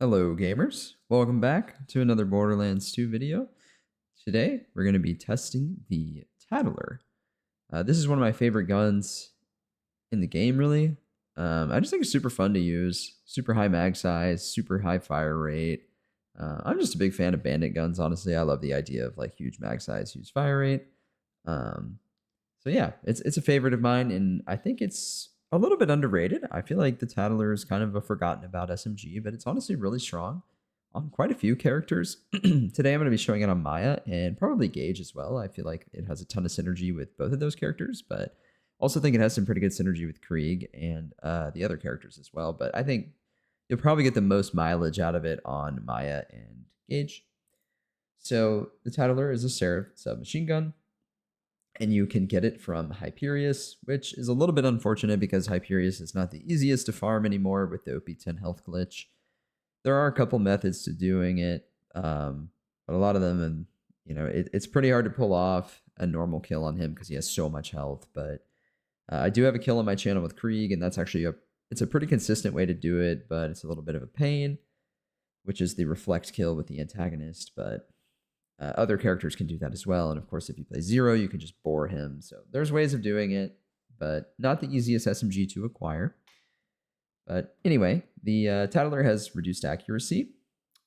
Hello gamers, welcome back to another Borderlands 2 video. Today we're going to be testing the Tattler. This is one of my favorite guns in the game really. I just think it's super fun to use, super high mag size, super high fire rate. I'm just a big fan of bandit guns, honestly. I love the idea of like huge mag size, huge fire rate. So yeah, it's a favorite of mine, and I think it's a little bit underrated. I feel like the Tattler is kind of a forgotten about SMG, but it's honestly really strong on quite a few characters. Today I'm going to be showing it on Maya and probably Gaige as well. I feel like it has a ton of synergy with both of those characters, but also think it has some pretty good synergy with Krieg and the other characters as well. But I think you'll probably get the most mileage out of it on Maya and Gaige. So the Tattler is a Seraph submachine gun, and you can get it from Hyperius, which is a little bit unfortunate because Hyperius is not the easiest to farm anymore with the OP10 health glitch. There are a couple methods to doing it, but a lot of them, and it's pretty hard to pull off a normal kill on him because he has so much health. But I do have a kill on my channel with Krieg, and that's actually it's a pretty consistent way to do it, but it's a little bit of a pain, which is the reflect kill with the antagonist. But other characters can do that as well. And of course, if you play Zero, you can just bore him. So there's ways of doing it, but not the easiest SMG to acquire. But anyway, the Tattler has reduced accuracy.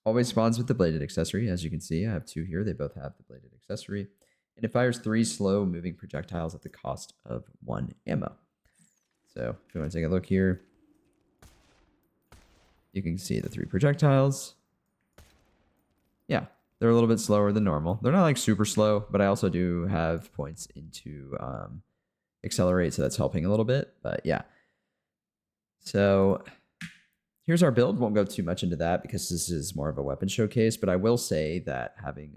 Always spawns with the bladed accessory. As you can see, I have two here. They both have the bladed accessory. And it fires 3 slow moving projectiles at the cost of 1 ammo. So if you want to take a look here, you can see the 3 projectiles. Yeah. They're a little bit slower than normal. They're not like super slow, but I also do have points into accelerate, so that's helping a little bit. But yeah. So here's our build. Won't go too much into that because this is more of a weapon showcase, but I will say that having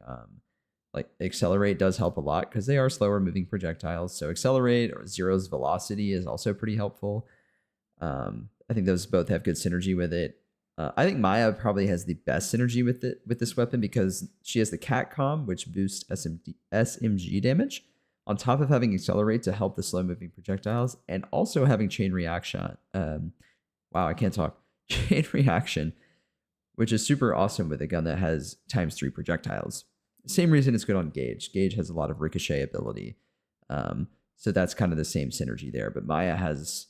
like accelerate does help a lot because they are slower moving projectiles. So accelerate or Zero's velocity is also pretty helpful. I think those both have good synergy with it. I think Maya probably has the best synergy with this weapon because she has the cat comm, which boosts SMG damage, on top of having accelerate to help the slow moving projectiles, and also having chain reaction. Wow, I can't talk. Chain reaction, which is super awesome with a gun that has ×3 projectiles. Same reason it's good on Gaige. Gaige has a lot of ricochet ability, so that's kind of the same synergy there. But Maya has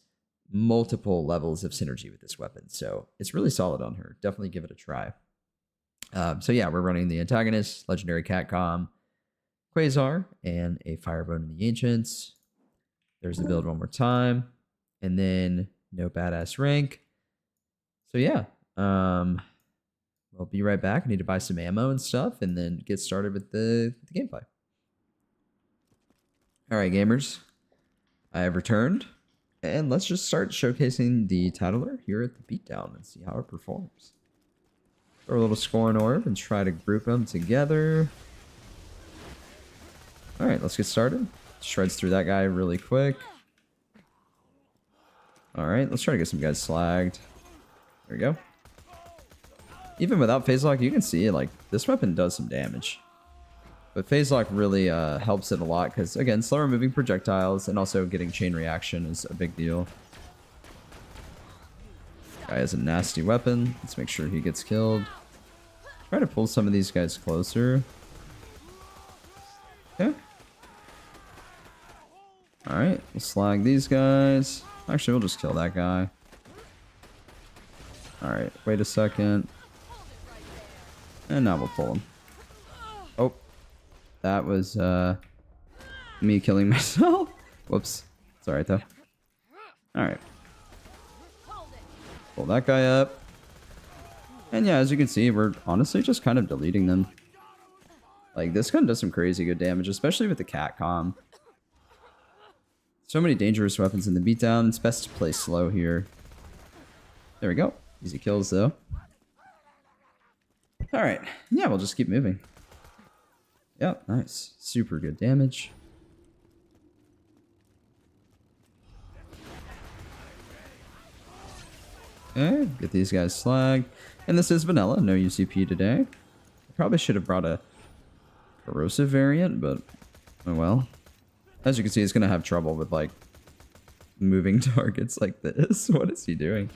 multiple levels of synergy with this weapon, so it's really solid on her. Definitely give it a try. So yeah, we're running the antagonist, legendary catcom, Quasar, and a firebone in the ancients. There's the build one more time, and then no badass rank. So yeah, we'll be right back. I need to buy some ammo and stuff, and then get started with the gameplay. All right, gamers, I have returned. And let's just start showcasing the Tattler here at the beatdown and see how it performs. Throw a little scoring orb and try to group them together. Alright, let's get started. Shreds through that guy really quick. Alright, let's try to get some guys slagged. There we go. Even without phase lock, you can see like this weapon does some damage. But phase lock really helps it a lot because, again, slower moving projectiles and also getting chain reaction is a big deal. Guy has a nasty weapon. Let's make sure he gets killed. Try to pull some of these guys closer. Okay. Alright, we'll slag these guys. Actually, we'll just kill that guy. Alright, wait a second. And now we'll pull him. Oh. That was me killing myself. Whoops. It's alright though. Alright. Pull that guy up. And yeah, as you can see, we're honestly just kind of deleting them. Like, this gun does some crazy good damage, especially with the cat comm. So many dangerous weapons in the beatdown. It's best to play slow here. There we go. Easy kills though. Alright. Yeah, we'll just keep moving. Yep, nice. Super good damage. Okay, get these guys slagged. And this is vanilla, no UCP today. I probably should have brought a corrosive variant, but oh well. As you can see, it's going to have trouble with like moving targets like this. What is he doing?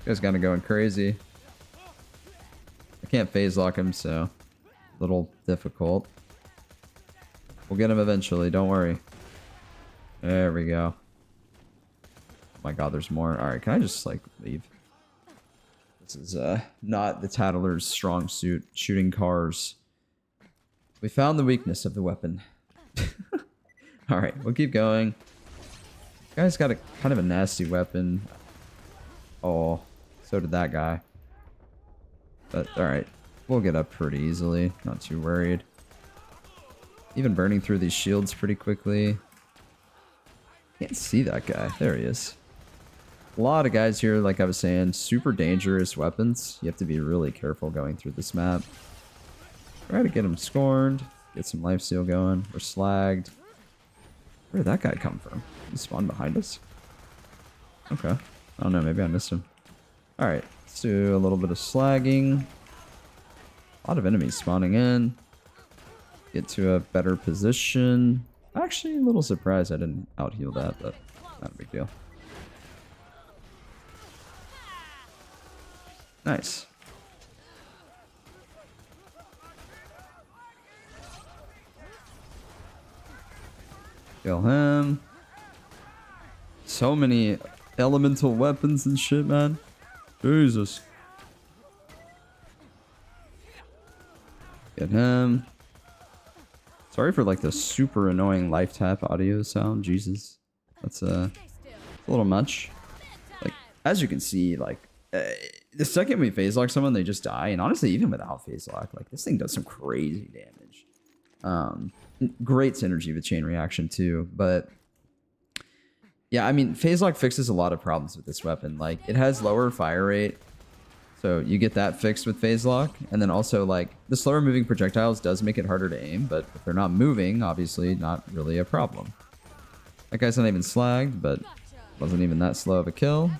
This guy's kind of going crazy. can't phase lock him, so a little difficult. We'll get him eventually, don't worry. There we go. Oh my god, there's more. Alright, can I just, like, leave? This is, not the Tattler's strong suit. Shooting cars. We found the weakness of the weapon. Alright, we'll keep going. Guy's got a kind of a nasty weapon. Oh, so did that guy. But, alright. We'll get up pretty easily. Not too worried. Even burning through these shields pretty quickly. Can't see that guy. There he is. A lot of guys here, like I was saying, super dangerous weapons. You have to be really careful going through this map. Try to get him scorned. Get some lifesteal going. We're slagged. Where did that guy come from? He spawned behind us? Okay. I don't know. Maybe I missed him. Alright. Let's do a little bit of slagging. A lot of enemies spawning in. Get to a better position. Actually, a little surprised I didn't out-heal that, but not a big deal. Nice. Kill him. So many elemental weapons and shit, man. Jesus. Get him. Sorry for like the super annoying life tap audio sound. Jesus. That's a little much. Like, as you can see, like, the second we phase lock someone, they just die. And honestly, even without phase lock, like, this thing does some crazy damage. Great synergy with chain reaction too, but yeah, I mean, phase lock fixes a lot of problems with this weapon. Like, it has lower fire rate, so you get that fixed with phase lock, and then also, like, the slower moving projectiles does make it harder to aim, but if they're not moving, obviously not really a problem. That guy's not even slagged, but wasn't even that slow of a kill.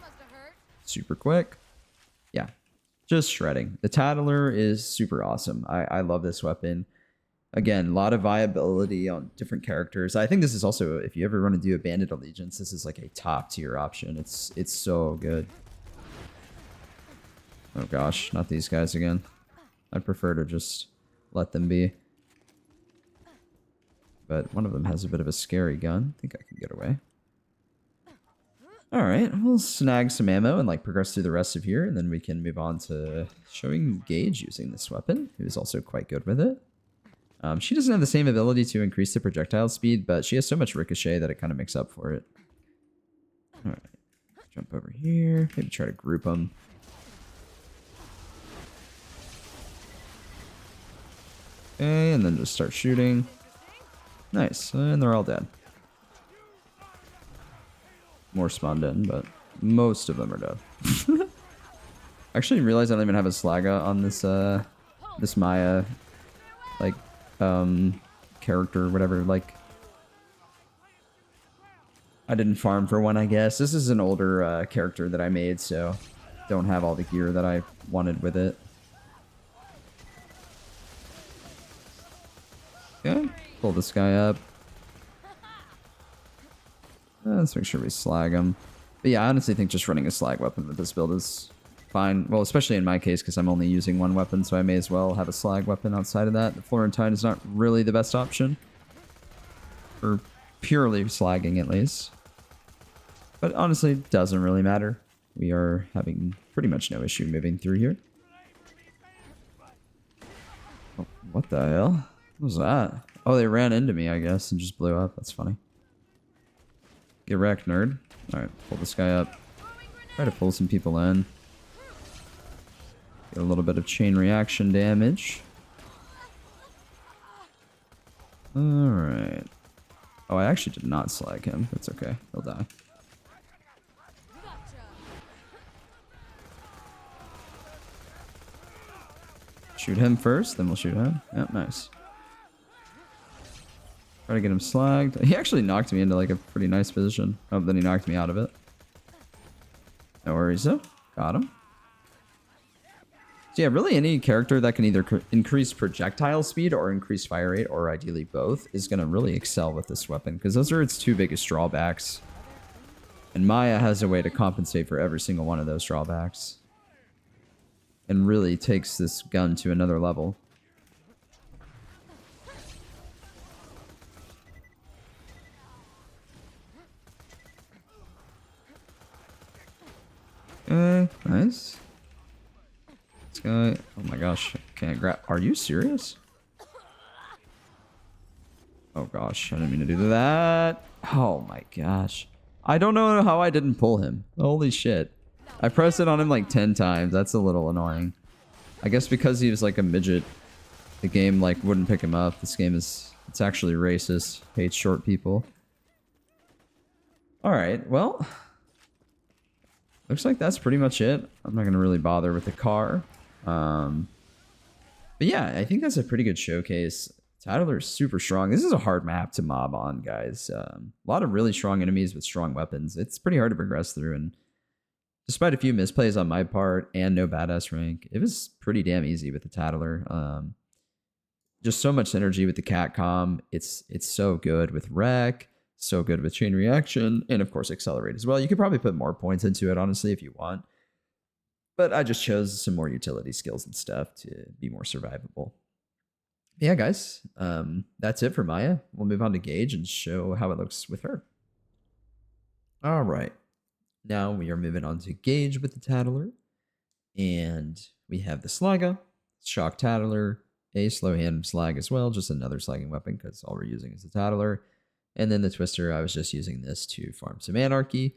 Super quick. Yeah, just shredding. The Tattler is super awesome. I love this weapon. Again, a lot of viability on different characters. I think this is also, if you ever want to do a Bandit Allegiance, this is like a top tier option. It's so good. Oh gosh, not these guys again. I'd prefer to just let them be. But one of them has a bit of a scary gun. I think I can get away. Alright, we'll snag some ammo and like progress through the rest of here, and then we can move on to showing Gaige using this weapon, who is also quite good with it. She doesn't have the same ability to increase the projectile speed, but she has so much ricochet that it kind of makes up for it. Alright, jump over here, maybe try to group them. Okay, and then just start shooting. Nice, and they're all dead. More spawned in, but most of them are dead. Actually realized I don't even have a Slaga on this this Maya like character, whatever. Like, I didn't farm for one, I guess. This is an older character that I made, so don't have all the gear that I wanted with it. Okay, pull this guy up. Let's make sure we slag him. But yeah, I honestly think just running a slag weapon with this build is fine. Well, especially in my case, because I'm only using one weapon, so I may as well have a slag weapon outside of that. The Florentine is not really the best option. For purely slagging, at least. But honestly, it doesn't really matter. We are having pretty much no issue moving through here. Oh, what the hell? What was that? Oh, they ran into me, I guess, and just blew up. That's funny. Get wrecked, nerd. Alright, pull this guy up. Try to pull some people in. Get a little bit of chain reaction damage. Alright. Oh, I actually did not slag him. That's okay. He'll die. Shoot him first, then we'll shoot him. Yep, nice. Try to get him slagged. He actually knocked me into like a pretty nice position. Oh, then he knocked me out of it. No worries though. Got him. So yeah, really any character that can either increase projectile speed or increase fire rate, or ideally both, is going to really excel with this weapon, because those are its two biggest drawbacks. And Maya has a way to compensate for every single one of those drawbacks. and really takes this gun to another level. Nice. This guy, oh my gosh, can't grab. Are you serious? Oh gosh, I didn't mean to do that. Oh my gosh. I don't know how I didn't pull him. Holy shit. I pressed it on him like 10 times. That's a little annoying. I guess because he was like a midget, the game like wouldn't pick him up. This game is, it's actually racist. Hates short people. Alright, well. Looks like that's pretty much it. I'm not going to really bother with the car. But yeah, I think that's a pretty good showcase. Tattler is super strong. This is a hard map to mob on, guys. A lot of really strong enemies with strong weapons. It's pretty hard to progress through, and despite a few misplays on my part and no badass rank, it was pretty damn easy with the Tattler. Just so much synergy with the Catcom. It's so good with Wreck, so good with Chain Reaction, and of course Accelerate as well. You could probably put more points into it, honestly, if you want. But I just chose some more utility skills and stuff to be more survivable. Yeah, guys, that's it for Maya. We'll move on to Gaige and show how it looks with her. All right. Now we are moving on to Gaige with the Tattler. And we have the Slaga, Shock Tattler, a slow hand slag as well, just another slagging weapon because all we're using is the Tattler. And then the Twister, I was just using this to farm some Anarchy.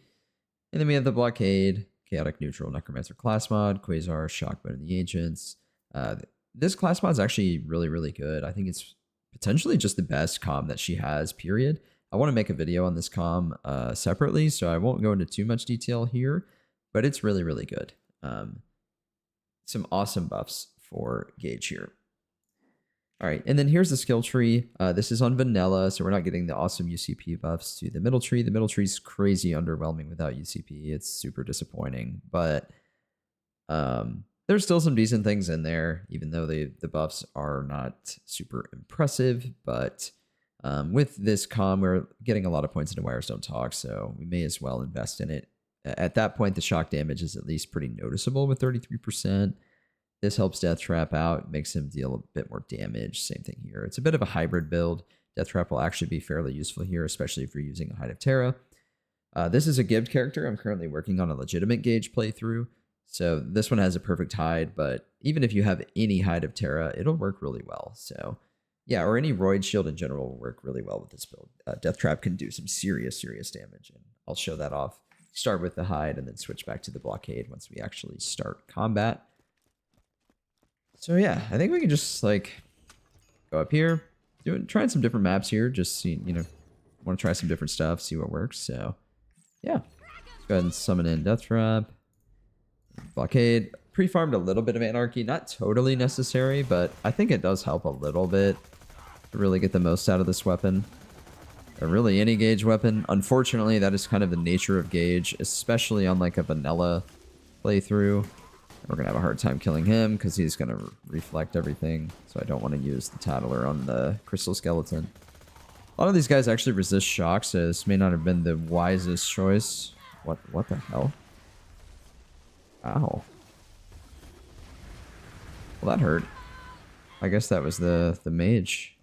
And then we have the Blockade, Chaotic Neutral, Necromancer class mod, Quasar, Shockbone, and the Agents. This class mod is actually really, really good. I think it's potentially just the best comm that she has, period. I want to make a video on this comm separately, so I won't go into too much detail here, but it's really, really good. Some awesome buffs for Gaige here. All right, and then here's the skill tree. This is on vanilla, so we're not getting the awesome UCP buffs to the middle tree. The middle tree is crazy underwhelming without UCP. It's super disappointing, but there's still some decent things in there, even though the buffs are not super impressive. But with this comm, we're getting a lot of points into Wires Don't Talk, so we may as well invest in it. At that point, the shock damage is at least pretty noticeable with 33%. This helps Death Trap out, makes him deal a bit more damage. Same thing here. It's a bit of a hybrid build. Death Trap will actually be fairly useful here, especially if you're using a Hide of Terra. This is a Gibbed character. I'm currently working on a legitimate Gaige playthrough. So this one has a perfect hide, but even if you have any Hide of Terra, it'll work really well. So yeah, or any Roid Shield in general will work really well with this build. Death Trap can do some serious damage, and I'll show that off. Start with the hide and then switch back to the blockade once we actually start combat. So yeah, I think we can just like go up here, trying some different maps here, just see, you know, want to try some different stuff, see what works. So yeah, let's go ahead and summon in Death Trap. Blockade. Pre-farmed a little bit of Anarchy, not totally necessary, but I think it does help a little bit to really get the most out of this weapon. Or really any Gaige weapon. Unfortunately, that is kind of the nature of Gaige, especially on like a vanilla playthrough. We're going to have a hard time killing him because he's going to reflect everything. So I don't want to use the Tattler on the Crystal Skeleton. A lot of these guys actually resist shock, so this may not have been the wisest choice. What the hell? Ow. Well, that hurt. I guess that was the mage.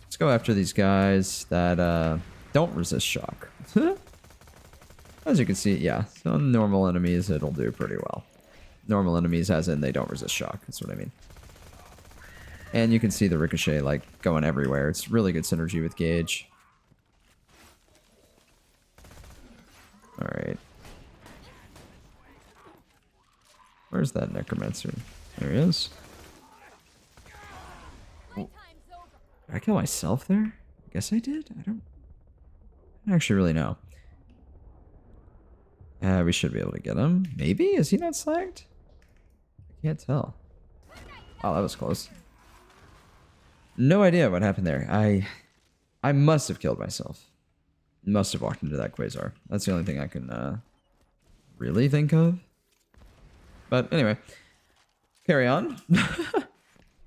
Let's go after these guys that don't resist shock. As you can see, yeah, so normal enemies, it'll do pretty well. Normal enemies as in they don't resist shock, that's what I mean. And you can see the ricochet like going everywhere. It's really good synergy with Gaige. Alright. Where's that necromancer? There he is. Oh. Did I kill myself there? I guess I did? I don't actually really know. We should be able to get him. Maybe? Is he not slagged? I can't tell. Oh, that was close. No idea what happened there. I must have killed myself. Must have walked into that Quasar. That's the only thing I can really think of. But anyway, carry on.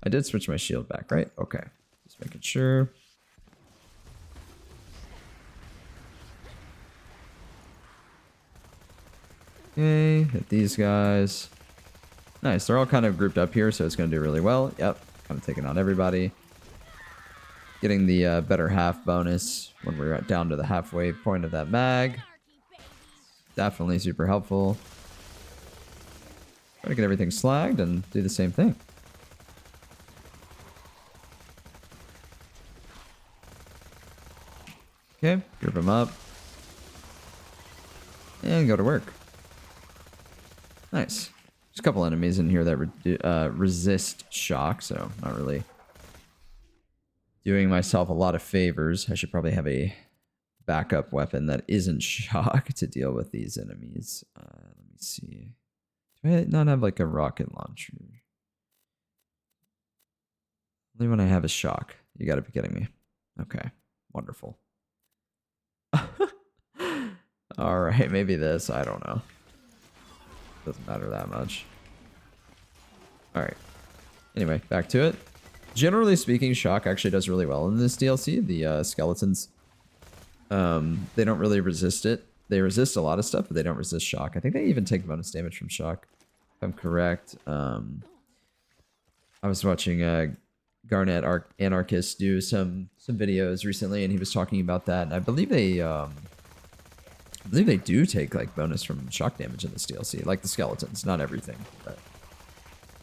I did switch my shield back, right? Okay. Just making sure. Okay, hit these guys. Nice. They're all kind of grouped up here, so it's going to do really well. Yep. Kind of taking on everybody. Getting the better half bonus when we're down to the halfway point of that mag. Definitely super helpful. Try to get everything slagged and do the same thing. Okay, group them up. And go to work. Nice. There's a couple enemies in here that resist shock, so not really doing myself a lot of favors. I should probably have a backup weapon that isn't shock to deal with these enemies. Let me see. Do I not have like a rocket launcher? Only when I have a shock. You gotta be kidding me. Okay, wonderful. Alright, maybe this. I don't know. Doesn't matter that much. Alright. Anyway, back to it. Generally speaking, shock actually does really well in this DLC. The skeletons, they don't really resist it. They resist a lot of stuff, but they don't resist shock. I think they even take bonus damage from shock, if I'm correct. I was watching Garnet Anarchist do some videos recently, and he was talking about that. And I believe they do take like bonus from shock damage in this DLC, like the skeletons, not everything, but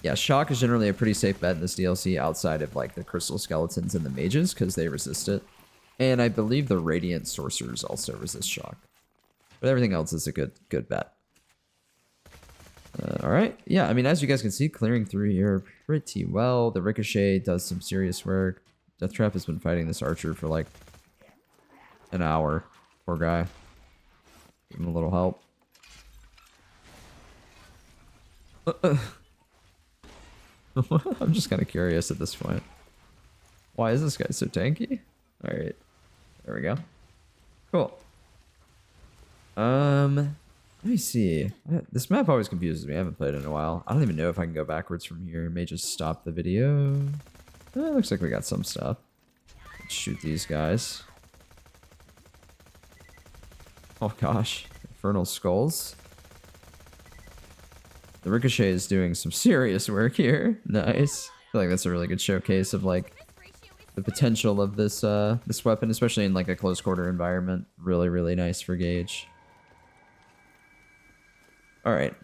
yeah, shock is generally a pretty safe bet in this DLC outside of like the crystal skeletons and the mages because they resist it. And I believe the radiant sorcerers also resist shock. But everything else is a good bet. All right. Yeah, I mean, as you guys can see, clearing through here pretty well. The ricochet does some serious work. Deathtrap has been fighting this archer for like an hour. Poor guy. Give him a little help. I'm just kind of curious at this point. Why is this guy so tanky? All right, there we go. Cool. Let me see. This map always confuses me. I haven't played it in a while. I don't even know if I can go backwards from here. May just stop the video. Looks like we got some stuff. Let's shoot these guys. Oh gosh, infernal skulls. The ricochet is doing some serious work here. Nice. I feel like that's a really good showcase of like the potential of this this weapon, especially in like a close quarter environment. Really, really nice for Gaige. All right.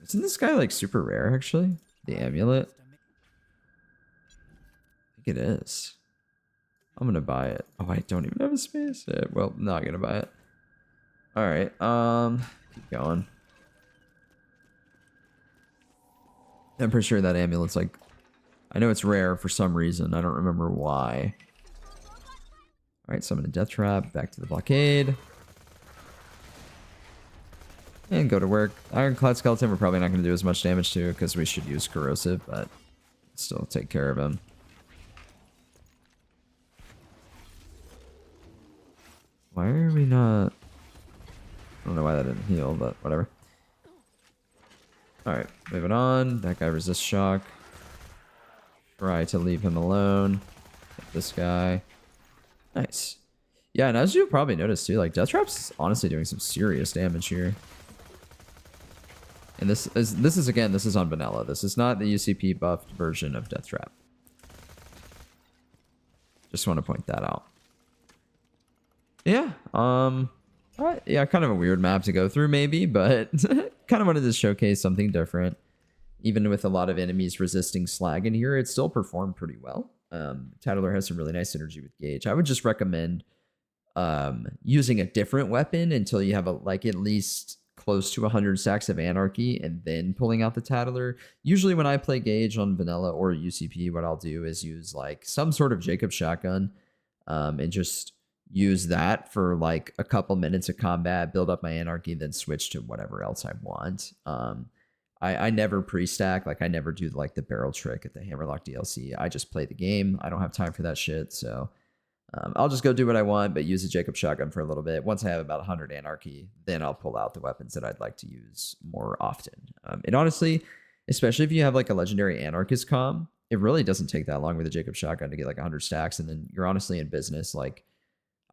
Isn't this guy like super rare actually? The amulet. I think it is. I'm gonna buy it. Oh, I don't even have a space. Well, not gonna buy it. All right. Keep going. I'm pretty sure that amulet's like, I know it's rare for some reason. I don't remember why. All right, summon a death trap. Back to the blockade. And go to work. Ironclad skeleton we're probably not going to do as much damage to because we should use corrosive, but still take care of him. Why are we not... I don't know why that didn't heal, but whatever. Alright, moving on. That guy resists shock. Try to leave him alone. Hit this guy. Nice. Yeah, and as you probably noticed too, like Deathtrap's honestly doing some serious damage here. And this is on vanilla. This is not the UCP buffed version of Deathtrap. Just want to point that out. Yeah, yeah, kind of a weird map to go through maybe, but kind of wanted to showcase something different. Even with a lot of enemies resisting slag in here, it still performed pretty well. Tattler has some really nice synergy with Gaige. I would just recommend using a different weapon until you have like at least close to 100 stacks of anarchy and then pulling out the Tattler. Usually when I play Gaige on vanilla or UCP, what I'll do is use like some sort of Jacob shotgun and just use that for like a couple minutes of combat, build up my anarchy, then switch to whatever else I want. I never pre-stack, like I never do like the barrel trick at the Hammerlock DLC. I just play the game. I don't have time for that shit, so I'll just go do what I want, but use a Jacob shotgun for a little bit. Once I have about 100 anarchy, then I'll pull out the weapons that I'd like to use more often. And honestly, especially if you have like a legendary anarchist comm, it really doesn't take that long with a Jacob shotgun to get like 100 stacks, and then you're honestly in business. Like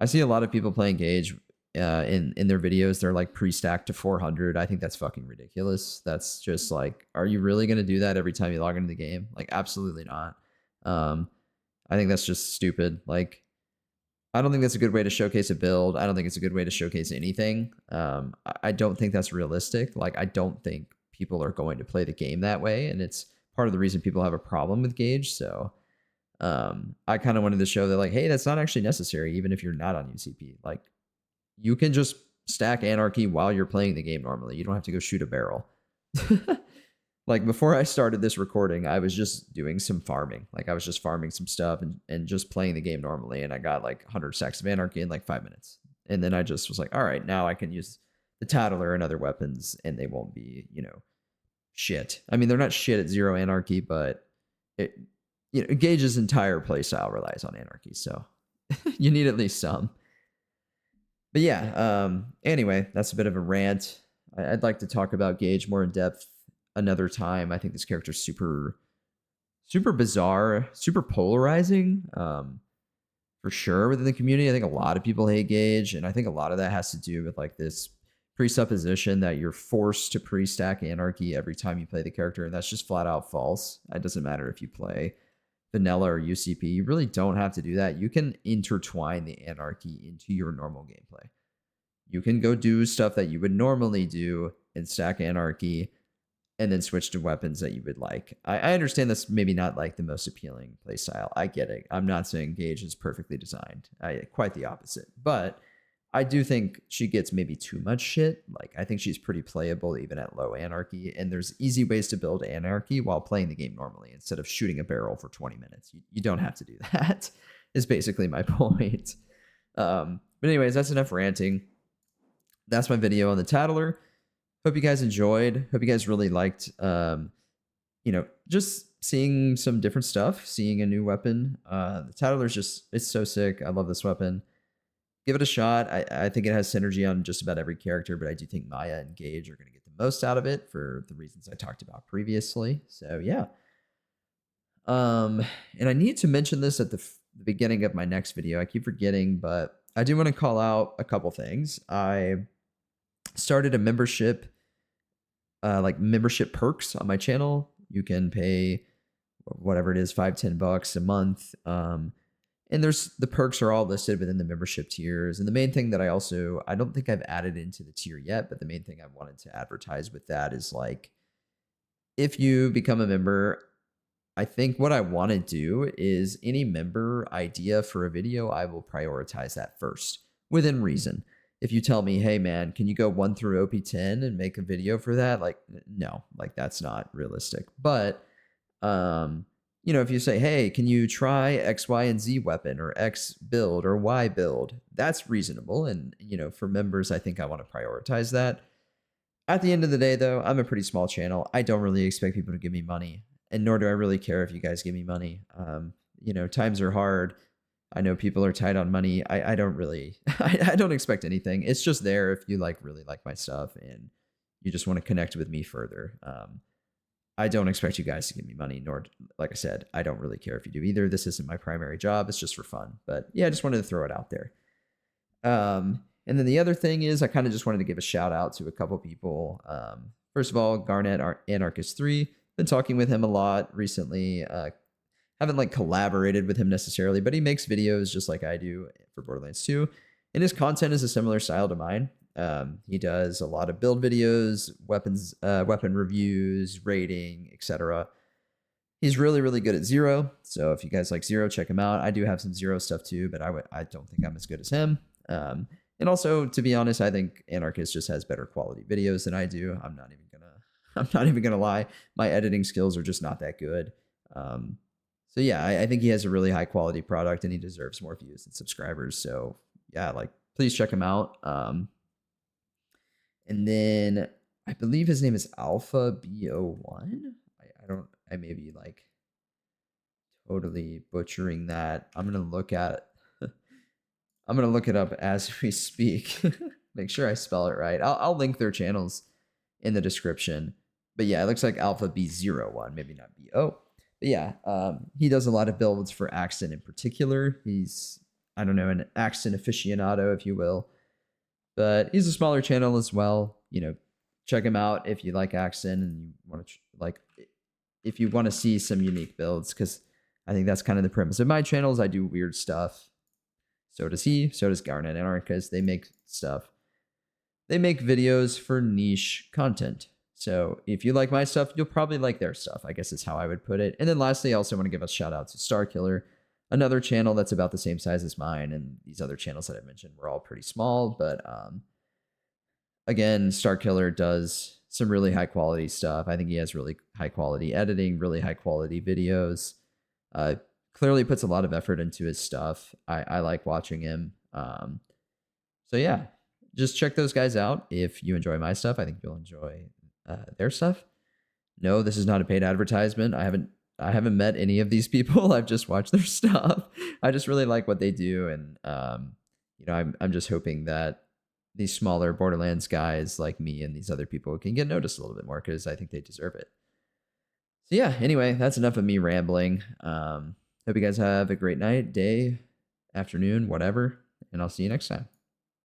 I see a lot of people playing Gaige in their videos. They're like pre-stacked to 400. I think that's fucking ridiculous. That's just like, are you really going to do that every time you log into the game? Like, absolutely not. I think that's just stupid. Like, I don't think that's a good way to showcase a build. I don't think it's a good way to showcase anything. I don't think that's realistic. Like, I don't think people are going to play the game that way, and it's part of the reason people have a problem with Gaige. So I kind of wanted to show that, like, hey, that's not actually necessary, even if you're not on UCP. Like, you can just stack Anarchy while you're playing the game normally. You don't have to go shoot a barrel. Like, before I started this recording, I was just doing some farming. Like, I was just farming some stuff and just playing the game normally. And I got like 100 stacks of Anarchy in like 5 minutes. And then I just was like, all right, now I can use the Tattler and other weapons and they won't be, shit. I mean, they're not shit at 0 Anarchy, but Gaige's entire playstyle relies on Anarchy. So you need at least some. But yeah, anyway, that's a bit of a rant. I'd like to talk about Gaige more in depth another time. I think this character's super bizarre, super polarizing, for sure within the community. I think a lot of people hate Gaige, and I think a lot of that has to do with like this presupposition that you're forced to pre-stack Anarchy every time you play the character, and that's just flat out false. It doesn't matter if you play vanilla or UCP. You really don't have to do that. You can intertwine the Anarchy into your normal gameplay. You can go do stuff that you would normally do and stack Anarchy and then switch to weapons that you would like. I understand that's maybe not like the most appealing playstyle. I get it. I'm not saying Gaige is perfectly designed. Quite the opposite. But I do think she gets maybe too much shit. Like, I think she's pretty playable even at low Anarchy. And there's easy ways to build Anarchy while playing the game normally instead of shooting a barrel for 20 minutes. You don't have to do that, is basically my point. But anyways, that's enough ranting. That's my video on the Tattler. Hope you guys enjoyed. Hope you guys really liked, just seeing some different stuff, seeing a new weapon. The Tattler's it's so sick. I love this weapon. Give it a shot. I think it has synergy on just about every character, but I do think Maya and Gaige are going to get the most out of it for the reasons I talked about previously. So yeah. And I need to mention this at the beginning of my next video. I keep forgetting, but I do want to call out a couple things. I started a membership, like membership perks on my channel. You can pay whatever it is, $5-10 a month. And the perks are all listed within the membership tiers. And the main thing that I don't think I've added into the tier yet, but the main thing I wanted to advertise with that is like, if you become a member, I think what I want to do is any member idea for a video, I will prioritize that first within reason. If you tell me, hey man, can you go 1 through OP10 and make a video for that? Like, no, like that's not realistic. But, if you say, hey, can you try X, Y, and Z weapon or X build or Y build? That's reasonable. And, for members, I think I want to prioritize that. At the end of the day, though, I'm a pretty small channel. I don't really expect people to give me money, and nor do I really care if you guys give me money. Times are hard. I know people are tight on money. I don't really, I don't expect anything. It's just there if you really like my stuff and you just want to connect with me further. I don't expect you guys to give me money, nor, like I said, I don't really care if you do either. This isn't my primary job. It's just for fun. But yeah, I just wanted to throw it out there. And then the other thing is I kind of just wanted to give a shout out to a couple people. First of all, Garnet Anarchist 3. Been talking with him a lot recently. Haven't collaborated with him necessarily, but he makes videos just like I do for Borderlands 2. And his content is a similar style to mine. He does a lot of build videos, weapon reviews, rating, etc. He's really, really good at 0. So if you guys like 0, check him out. I do have some 0 stuff too, but I don't think I'm as good as him. And also, to be honest, I think Anarchist just has better quality videos than I do. I'm not even gonna lie. My editing skills are just not that good. So yeah, I think he has a really high quality product and he deserves more views and subscribers. So yeah, please check him out. And then I believe his name is Alpha BO1. I may be totally butchering that. I'm gonna look it up as we speak. Make sure I spell it right. I'll link their channels in the description. But yeah, it looks like Alpha B01, maybe not BO. But yeah, he does a lot of builds for Axton in particular. He's, an Axton aficionado, if you will. But he's a smaller channel as well. You know, check him out if you like Axon and you want to if you want to see some unique builds, because I think that's kind of the premise of my channels. I do weird stuff. So does he. So does Garnet Anarchist. They make stuff. They make videos for niche content. So if you like my stuff, you'll probably like their stuff, I guess is how I would put it. And then lastly, I also want to give a shout out to Starkiller, another channel that's about the same size as mine. And these other channels that I mentioned were all pretty small. But again, Starkiller does some really high quality stuff. I think he has really high quality editing, really high quality videos. Clearly puts a lot of effort into his stuff. I like watching him. So yeah, just check those guys out. If you enjoy my stuff, I think you'll enjoy their stuff. No, this is not a paid advertisement. I haven't met any of these people. I've just watched their stuff. I just really like what they do, and you know, I'm just hoping that these smaller Borderlands guys like me and these other people can get noticed a little bit more, because I think they deserve it. So yeah, anyway, that's enough of me rambling. Hope you guys have a great night, day, afternoon, whatever, and I'll see you next time.